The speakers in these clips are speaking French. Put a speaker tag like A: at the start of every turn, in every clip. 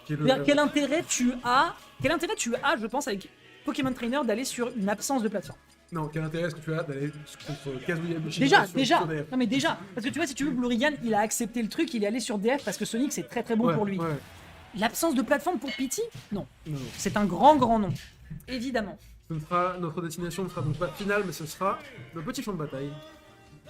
A: Quel intérêt tu as, je pense, avec Pokémon Trainer d'aller sur une absence de plateforme?
B: Non, quel intérêt est-ce que tu as d'aller contre Kazuya Michinoda
A: Déjà,
B: sur DF?
A: non mais déjà, parce que tu vois, si tu veux, Blurigan, il a accepté le truc, il est allé sur DF parce que Sonic c'est très très bon
B: Ouais,
A: pour lui.
B: ouais.
A: L'absence de plateforme pour Pity? Non.
B: Non.
A: C'est un grand non. Évidemment.
B: Notre destination ne sera donc pas finale, mais ce sera le petit champ de bataille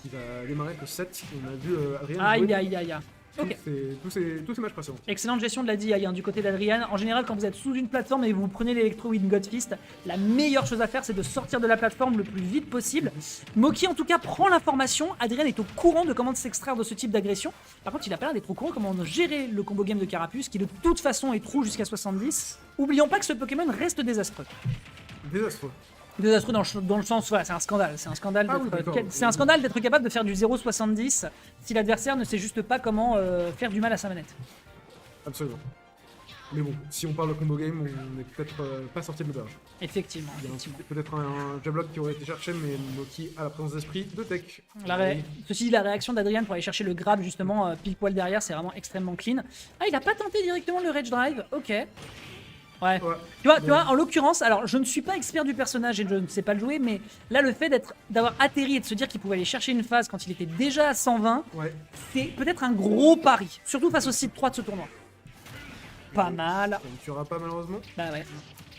B: qui va démarrer avec le 7. On a vu Adrien
A: Aïe. Ok.
B: tous ces matchs précédents.
A: Excellente gestion de la DI du côté d'Adrian. En général, quand vous êtes sous une plateforme et vous prenez l'Electro Wing Godfist, la meilleure chose à faire, c'est de sortir de la plateforme le plus vite possible. Moki, en tout cas, prend l'information. Adrian est au courant de comment s'extraire de ce type d'agression. Par contre, il a pas l'air d'être au courant comment gérer le combo game de Carapuce, qui de toute façon est true jusqu'à 70. Oublions pas que ce Pokémon reste désastreux.
B: Désastreux.
A: Désastreux dans le sens, voilà, c'est un scandale. C'est un scandale
B: Ah oui, d'accord.
A: c'est un scandale d'être capable de faire du 0,70 si l'adversaire ne sait juste pas comment faire du mal à sa manette.
B: Absolument. Mais bon, si on parle de combo game, on n'est peut-être pas sorti de l'auberge.
A: Effectivement.
B: Il y a peut-être un jablock qui aurait été cherché, mais Moki a la présence d'esprit de tech.
A: Ceci dit, la réaction d'Adrian pour aller chercher le grab justement pile poil derrière, c'est vraiment extrêmement clean. Ah, il a pas tenté directement le Rage Drive, ok. Ouais. Tu vois, en l'occurrence, alors je ne suis pas expert du personnage et je ne sais pas le jouer, mais là le fait d'avoir atterri et de se dire qu'il pouvait aller chercher une phase quand il était déjà à 120, c'est peut-être un gros pari, surtout face au site 3 de ce tournoi. Pas mal.
B: Ça ne tuera pas malheureusement.
A: Bah ouais.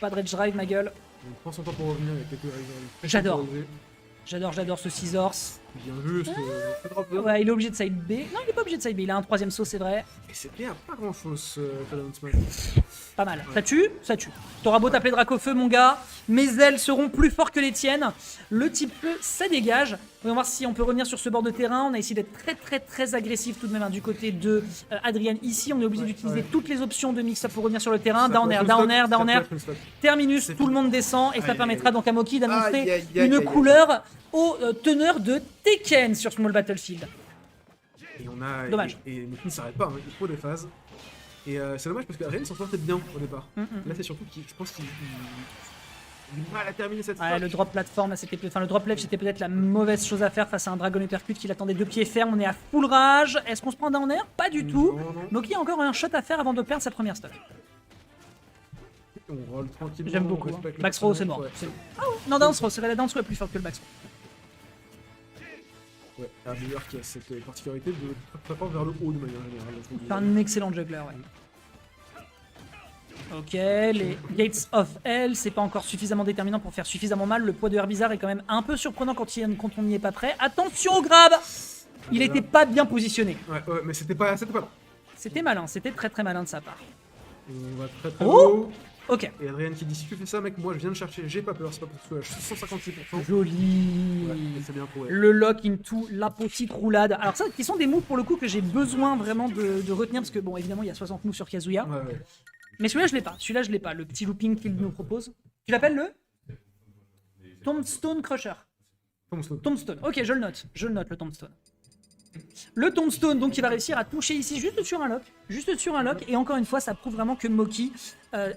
A: Pas de Rage Drive, ma gueule.
B: On prend son temps pour revenir avec quelques
A: J'adore. J'adore ce Scissors.
B: Bien vu, ce drop là.
A: Ouais, il est obligé de side B. Non, il est pas obligé de side B, il a un troisième saut, c'est vrai.
B: Et c'était à pas grand chose, Smash.
A: Pas mal. Ça tue. T'auras beau t'appeler Dracofeu, mon gars. Mes ailes seront plus fortes que les tiennes. Le type feu, ça dégage. On va voir si on peut revenir sur ce bord de terrain. On a essayé d'être très agressif tout de même du côté de Adrian. Ici, on est obligé d'utiliser toutes les options de mix-up pour revenir sur le terrain. Down air. Terminus, tout le monde descend. Et ça permettra donc à Moki d'annoncer une couleur au teneur de Tekken sur Small Battlefield.
B: Et on a.
A: Dommage.
B: Et Moki ne s'arrête pas, hein, il faut des phases. Et c'est dommage parce qu'Adrien s'en sortait bien au départ. Là, c'est surtout qu'il, je pense qu'il a du mal à terminer cette phase.
A: Le drop platform, le drop ledge, c'était peut-être la mauvaise chose à faire face à un Dragon Uppercut qui l'attendait 2 pieds fermes. On est à full rage. Est-ce qu'on se prend down air? Pas du tout.
B: Non.
A: Moki a encore un shot à faire avant de perdre sa première stock.
B: On roll tranquillement.
A: J'aime beaucoup. Backthrow, c'est mort. Ah ouais. Non, down throw, c'est la down throw est plus forte que le backthrow.
B: Ouais, Herbivore qui a cette particularité de très fort vers le haut de manière générale.
A: C'est un excellent juggler, ouais. Ok, les Gates of Hell, c'est pas encore suffisamment déterminant pour faire suffisamment mal. Le poids de Herbizarre est quand même un peu surprenant quand on n'y est pas prêt. Attention au grab! Il était pas bien positionné.
B: Ouais, mais c'était pas là.
A: C'était malin, c'était très malin de sa part.
B: On va très haut.
A: Ok.
B: Et Adrien qui dit si tu fais ça, mec, moi je viens de chercher, j'ai pas peur, c'est pas pour que je suis à 156%.
A: Joli.
B: Ouais, c'est bien prouvé.
A: Le lock into la petite roulade. Alors ça, qui sont des moves pour le coup que j'ai besoin vraiment de retenir parce que bon, évidemment, il y a 60 moves sur Kazuya.
B: Ouais.
A: Mais celui-là, je l'ai pas. Le petit looping qu'il nous propose. Tu l'appelles le Tombstone Crusher. Tombstone. Ok, je le note, le Tombstone. Le Tombstone, donc, il va réussir à toucher ici juste sur un lock. Et encore une fois, ça prouve vraiment que Moki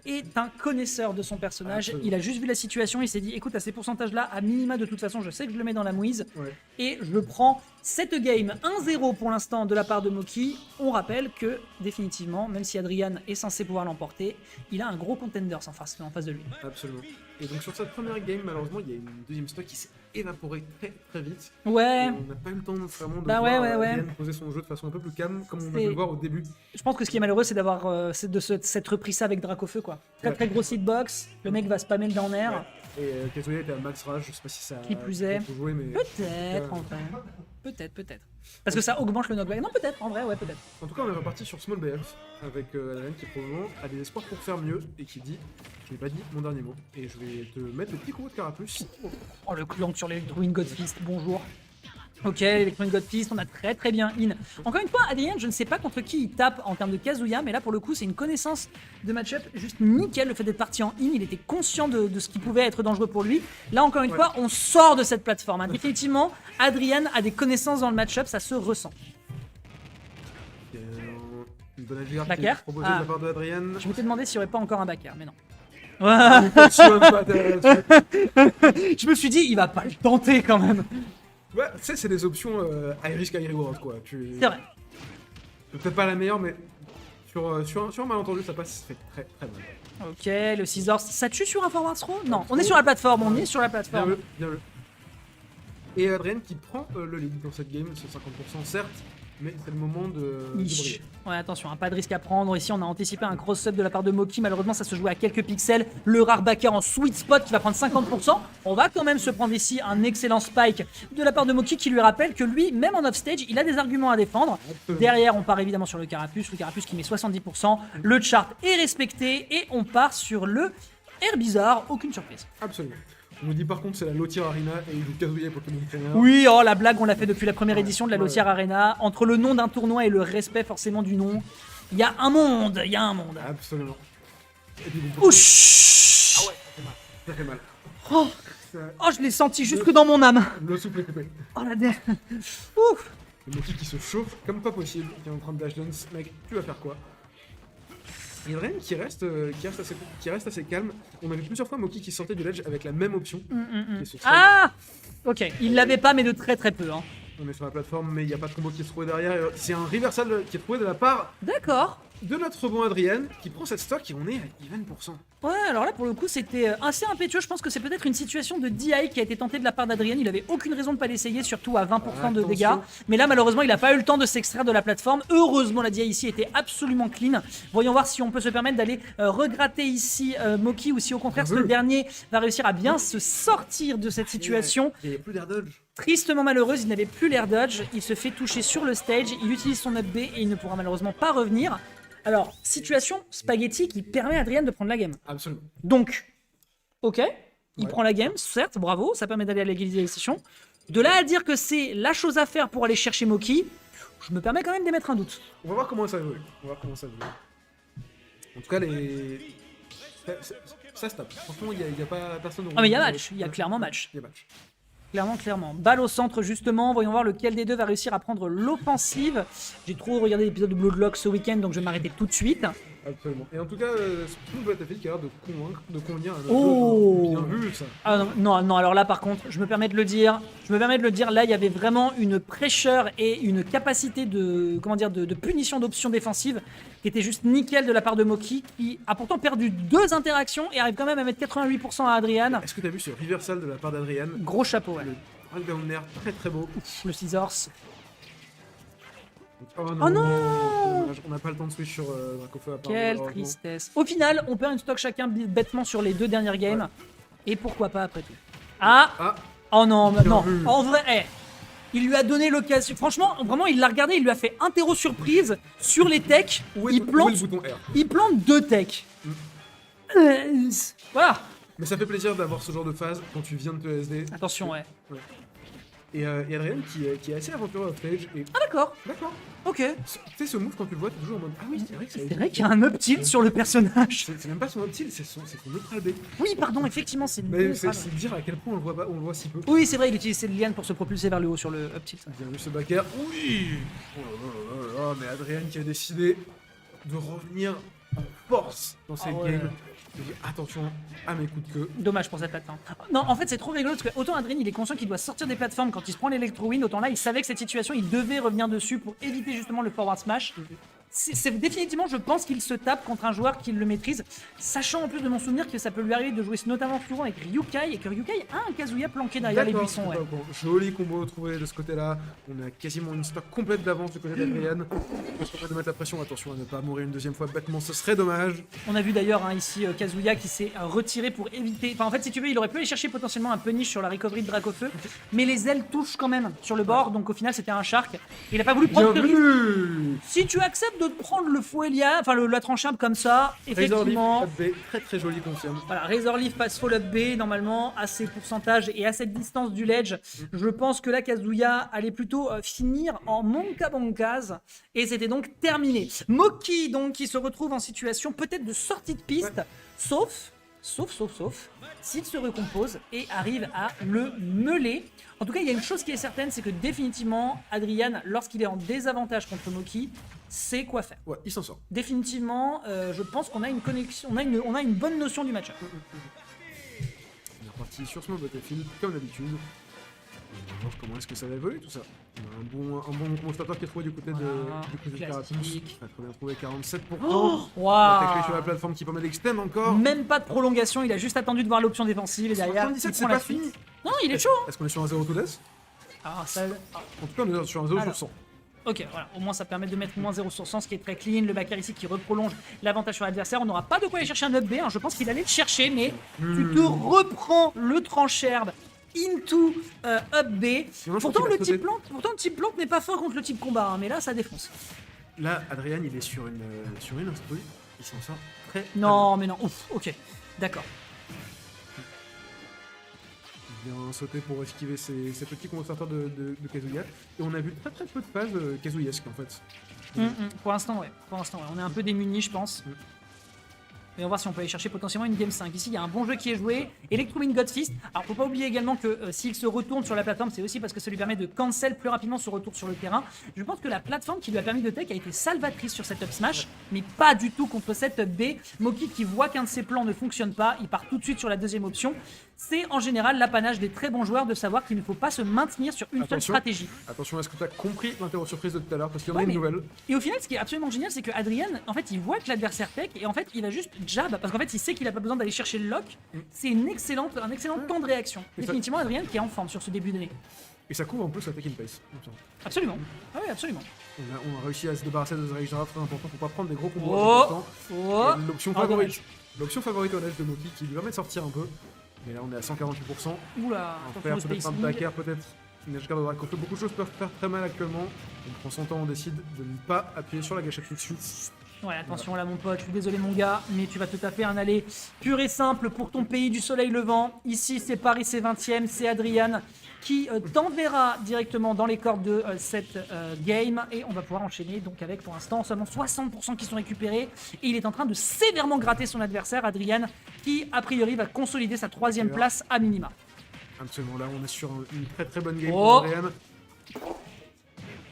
A: est un connaisseur de son personnage.
B: Absolument.
A: Il a juste vu la situation, il s'est dit, écoute, à ces pourcentages-là, à minima, de toute façon, je sais que je le mets dans la mouise.
B: Ouais.
A: Et je prends cette game 1-0 pour l'instant de la part de Moki. On rappelle que, définitivement, même si Adrian est censé pouvoir l'emporter, il a un gros contender en face de lui.
B: Absolument. Et donc sur cette première game, malheureusement, il y a une deuxième stock qui s'est évaporée très vite.
A: Ouais.
B: Et on n'a pas eu le temps vraiment de
A: Bah
B: voir
A: ouais.
B: Adrien poser son jeu de façon un peu plus calme, comme on a pu le voir au début.
A: Je pense que ce qui est malheureux, c'est d'avoir s'être repris ça avec Dracofeu, quoi. Très gros hitbox, le mec va spammer le down air.
B: Ouais. Et Kazuya était à max rage, je sais pas si ça
A: Qui plus est.
B: faut jouer, mais
A: Peut-être, en vrai. Peut-être. Parce que ça augmente le knockback. Non, peut-être, en vrai, ouais, peut-être.
B: En tout cas, on est reparti sur Small BF avec Adrien qui probablement a des espoirs pour faire mieux et qui dit je n'ai pas dit mon dernier mot et je vais te mettre le petit coup de carapuce.
A: Oh, le clank sur l'Electrowing Godfist, bonjour. Ok, Electronic Godfist, on a très bien in. Encore une fois, Adrien, je ne sais pas contre qui il tape en termes de Kazuya, mais là pour le coup, c'est une connaissance de match-up juste nickel. Le fait d'être parti en in, il était conscient de ce qui pouvait être dangereux pour lui. Là, encore une fois, on sort de cette plateforme. Hein. Définitivement, Adrien a des connaissances dans le match-up, ça se ressent.
B: Une bonne agir qui est
A: Backer
B: proposée de la part de Adrien.
A: Je m'étais demandé s'il n'y aurait pas encore un backer, mais non. Je me suis dit, il va pas le tenter quand même.
B: Ouais, tu sais, c'est des options high risk, high reward quoi.
A: C'est vrai.
B: Peut-être pas la meilleure, mais Sur un malentendu, ça passe, ça fait très très mal.
A: Ok, le Scissors, ça tue sur un forward throw? Non, on est sur la plateforme, on est sur la
B: Bien
A: plateforme.
B: vu, bien vu. Et Adrien qui prend le lead dans cette game, c'est 50% certes, mais c'est le moment de briller.
A: Ouais, attention, pas de risque à prendre. Ici, on a anticipé un cross-up de la part de Moki. Malheureusement, ça se jouait à quelques pixels. Le rare backer en sweet spot qui va prendre 50%. On va quand même se prendre ici un excellent spike de la part de Moki qui lui rappelle que lui, même en offstage, il a des arguments à défendre. Derrière, on part évidemment sur le Carapuce qui met 70%. Le chart est respecté et on part sur le Air Bizarre. Aucune surprise.
B: Absolument. On nous dit par contre c'est la Lotier Arena et il joue Kazuya Pokémon Trainer.
A: Oui, oh la blague, on l'a fait depuis la première édition de la Lotier Arena. Entre le nom d'un tournoi et le respect forcément du nom, il y a un monde, il y a un monde.
B: Absolument. Et puis, bon,
A: Ouch.
B: ah ouais, ça fait mal.
A: Oh, oh, je l'ai senti jusque dans mon âme.
B: Le souffle est coupé.
A: Oh la dernière. Ouf.
B: Le Moki qui se chauffe comme pas possible, qui est en train de dash dance. Mec, tu vas faire quoi? Il y a Ren qui reste assez calme. On a vu plusieurs fois Moki qui sortait du ledge avec la même option. Qui est ce trade.
A: Ah. Ok, il l'avait pas, mais de très très peu. Hein.
B: On est sur la plateforme, mais il n'y a pas de combo qui est trouvé derrière. C'est un reversal qui est trouvé de la part
A: D'accord.
B: de notre bon Adrien qui prend cette stock et on est à 20%.
A: Ouais, alors là pour le coup c'était assez impétueux. Je pense que c'est peut-être une situation de DI qui a été tentée de la part d'Adrien. Il avait aucune raison de pas l'essayer, surtout à 20% de dégâts. Mais là malheureusement il a pas eu le temps de s'extraire de la plateforme. Heureusement la DI ici était absolument clean. Voyons voir si on peut se permettre d'aller regratter ici Moki ou si au contraire le dernier va réussir à bien se sortir de cette situation.
B: Il n'y a plus d'air dodge.
A: Tristement malheureuse, il n'avait plus l'air dodge. Il se fait toucher sur le stage. Il utilise son up B et il ne pourra malheureusement pas revenir. Alors, situation spaghetti qui permet à Adrien de prendre la game.
B: Absolument.
A: Donc, ok, il prend la game, certes, bravo, ça permet d'aller à l'égalisation. De là à dire que c'est la chose à faire pour aller chercher Moki, je me permets quand même d'émettre un doute.
B: On va voir comment ça évolue. En tout cas, ça se tape. Franchement, il n'y a pas personne.
A: Ah mais il y a match, il y a clairement match.
B: Il y a match.
A: Clairement. Balle au centre, justement. Voyons voir lequel des deux va réussir à prendre l'offensive. J'ai trop regardé l'épisode de Bloodlock ce week-end, donc je vais m'arrêter tout de suite.
B: Absolument. Et en tout cas, c'est tout le Battlefield qui a l'air de convenir à notre
A: Oh.
B: jeu. Bien vu, ça.
A: Ah non, alors là par contre, je me permets de le dire, là il y avait vraiment une pressure et une capacité de, de punition d'options défensives qui était juste nickel de la part de Moki, qui a pourtant perdu 2 interactions et arrive quand même à mettre 88% à Adrien.
B: Est-ce que tu as vu ce reversal de la part d'Adrien?
A: Gros chapeau, ouais.
B: Le drag down air, très très beau.
A: Le Scissors.
B: Oh
A: Oh non.
B: Dommage. On n'a pas le temps de switch sur Dracofeu à part.
A: Quelle tristesse. Au final, on perd une stock chacun bêtement sur les 2 dernières games. Et pourquoi pas après tout. Ah. Oh non, non. En vrai, il lui a donné l'occasion. Franchement, vraiment, il l'a regardé, il lui a fait un terreau surprise sur les techs. Il plante 2 techs. Voilà.
B: Mais ça fait plaisir d'avoir ce genre de phase quand tu viens de te SD.
A: Attention, ouais.
B: Et Adrien qui est assez aventureux off stage.
A: Ah d'accord. Ok.
B: Tu sais, ce move quand tu le vois, t'es toujours en mode. Ah oui, c'est vrai que
A: c'est vrai qu'il y a un up tilt sur le personnage.
B: C'est même pas son up tilt, c'est son neutral B.
A: Oui, pardon, effectivement, c'est
B: Mais c'est dire à quel point on le voit si peu.
A: Oui, c'est vrai, il utilise cette liane pour se propulser vers le haut sur le up tilt.
B: Bien vu ce backer. Oui. Oh, mais Adrien qui a décidé de revenir en force dans cette game. Je dis attention à mes coups de queue.
A: Dommage pour cette plateforme. Non, en fait, c'est trop rigolo parce que autant Adrien, il est conscient qu'il doit sortir des plateformes quand il se prend l'électro-win, autant là, il savait que cette situation, il devait revenir dessus pour éviter justement le forward smash. C'est définitivement, je pense qu'il se tape contre un joueur qui le maîtrise, sachant en plus de mon souvenir que ça peut lui arriver de jouer notamment souvent avec Ryukai et que Ryukai a un Kazuya planqué derrière les buissons. Ouais.
B: Joli combo trouvé de ce côté-là. On a quasiment une stock complète d'avance du côté d'Adrien. Est-ce qu'on va de mettre la pression? Attention à ne pas mourir une deuxième fois bêtement, ce serait dommage.
A: On a vu d'ailleurs ici Kazuya qui s'est retiré pour éviter. Enfin, en fait, si tu veux, il aurait pu aller chercher potentiellement un punish sur la recovery de Dracofeu, mais les ailes touchent quand même sur le bord, donc au final, c'était un shark. Il a pas voulu prendre de risque. Si tu acceptes de prendre le fouet la tranche comme ça, effectivement.
B: Très très joli, confirme.
A: Voilà, Razor Leaf passe full up B, normalement, à ces pourcentages et à cette distance du ledge. Je pense que là, Kazuya allait plutôt finir en Monkabonkaz, et c'était donc terminé. Moki, donc, qui se retrouve en situation peut-être de sortie de piste, sauf s'il se recompose et arrive à le meuler. En tout cas, il y a une chose qui est certaine, c'est que définitivement, Adrien, lorsqu'il est en désavantage contre Moki, sait quoi faire.
B: Ouais, il s'en sort.
A: Définitivement, je pense qu'on a une connexion, on a une bonne notion du match-up.
B: On est reparti sur ce mode Battlefield, comme d'habitude. On va voir comment est-ce que ça va évoluer tout ça. On a un bon constateur qui est trouvé du côté de Carapace.
A: classique.
B: Très bien trouvé, 47%.
A: Oh,
B: On a attaqué sur la
A: waouh.
B: plateforme qui permet d'extend encore.
A: Même pas de prolongation, il a juste attendu de voir l'option défensive et derrière, il
B: 77,
A: prend
B: c'est
A: la
B: pas
A: suite.
B: fini.
A: Non, il est chaud.
B: Est-ce qu'on est sur un 0 to death?
A: Ah, ça...
B: En tout cas, on est sur un 0
A: Alors.
B: sur 100.
A: Ok, voilà, au moins ça permet de mettre moins 0 sur 100, ce qui est très clean. Le backer ici qui reprolonge l'avantage sur l'adversaire. On n'aura pas de quoi aller chercher un up B, hein. Je pense qu'il allait le chercher, mais tu te reprends le trancherbe into up B.
B: moi, je
A: Pourtant
B: pense
A: le
B: qu'il a
A: type plante n'est pas fort contre le type combat, hein, mais là ça défonce.
B: Là, Adrian, il est sur une instru. Il s'en sort très.
A: Non, mais non, ouf, ok, d'accord.
B: Il vient sauter pour esquiver ces petits conversateurs de Kazuya. Et on a vu très peu de phases kazuyesques en fait.
A: Pour l'instant, ouais. On est un peu démunis, je pense. Et on va voir si on peut aller chercher potentiellement une Game 5. Ici, il y a un bon jeu qui est joué. Electrowing Godfist. Alors, faut pas oublier également que s'il se retourne sur la plateforme, c'est aussi parce que ça lui permet de cancel plus rapidement son retour sur le terrain. Je pense que la plateforme qui lui a permis de tech a été salvatrice sur cette up smash, mais pas du tout contre cette up B. Moki qui voit qu'un de ses plans ne fonctionne pas, il part tout de suite sur la deuxième option. C'est en général l'apanage des très bons joueurs de savoir qu'il ne faut pas se maintenir sur une seule
B: Attention.
A: stratégie.
B: Attention, est-ce que tu as compris l'interro surprise de tout à l'heure? Parce qu'il y en a
A: Ouais,
B: une
A: mais-
B: nouvelle.
A: Et au final, ce qui est absolument génial, c'est que Adrian, en fait, il voit que l'adversaire tech et en fait, il va juste jab parce qu'en fait, il sait qu'il a pas besoin d'aller chercher le lock. C'est un excellent temps de réaction.
B: Et ça-
A: Définitivement, Adrian qui est en forme sur ce début d'année.
B: Et ça couvre en plus la take in pace.
A: Absolument. Ah oui, absolument.
B: On a réussi à se débarrasser de ce rage draft très important pour pas prendre des gros combos
A: Oh.
B: importants.
A: Oh.
B: Et L'option
A: Ah,
B: favorite.
A: dommage.
B: L'option favorite au ledge de Moki qui lui permet de sortir un peu. Mais là on est à 148%.
A: Oula,
B: On
A: attention
B: perd
A: au
B: peut-être un
A: spacing.
B: backer, peut-être une edge guard de Draco. Beaucoup de choses peuvent faire très mal actuellement. On prend son temps, on décide de ne pas appuyer sur la gâchette tout de suite.
A: Ouais, attention là, mon pote, je suis désolé, mon gars, mais tu vas tout à fait un aller pur et simple pour ton pays du soleil levant. Ici, c'est Paris, c'est 20e, c'est Adrian qui t'enverra directement dans les cordes de cette game. Et on va pouvoir enchaîner donc avec, pour l'instant, seulement 60% qui sont récupérés. Et il est en train de sévèrement gratter son adversaire, Adrian, qui, a priori, va consolider sa 3e place à minima.
B: Absolument, là on est sur une très bonne game
A: Oh.
B: pour Adrian.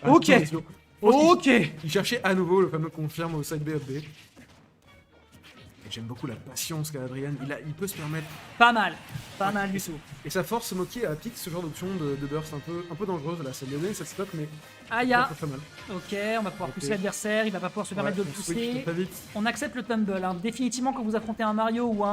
A: Ok.
B: Attention.
A: Ok.
B: Il cherchait à nouveau le fameux confirme au side B up B. Et j'aime beaucoup la patience qu'a Adrian. Il peut se permettre.
A: Pas mal du tout.
B: Et ça force Moki à pique ce genre d'option de burst un peu dangereuse. Là, ça lui a donné cette stop, mais
A: Aya.
B: pas très mal.
A: Ok, on va pouvoir
B: Ok.
A: pousser l'adversaire, il va pas pouvoir se permettre de le
B: on switch
A: pousser.
B: très vite.
A: On accepte le tumble. Hein. Définitivement, quand vous affrontez un Mario ou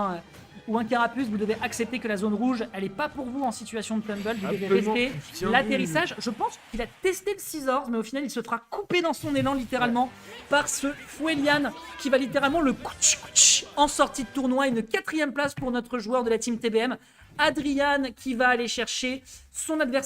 A: un Carapuce, vous devez accepter que la zone rouge, elle est pas pour vous en situation de tumble. Vous devez
B: Absolument.
A: rester
B: Tiens,
A: l'atterrissage. Je pense qu'il a testé le scissors, mais au final, il se fera couper dans son élan littéralement par ce Fouelian qui va littéralement le couch en sortie de tournoi. Une 4e place pour notre joueur de la team TBM, Adrian, qui va aller chercher son adversaire.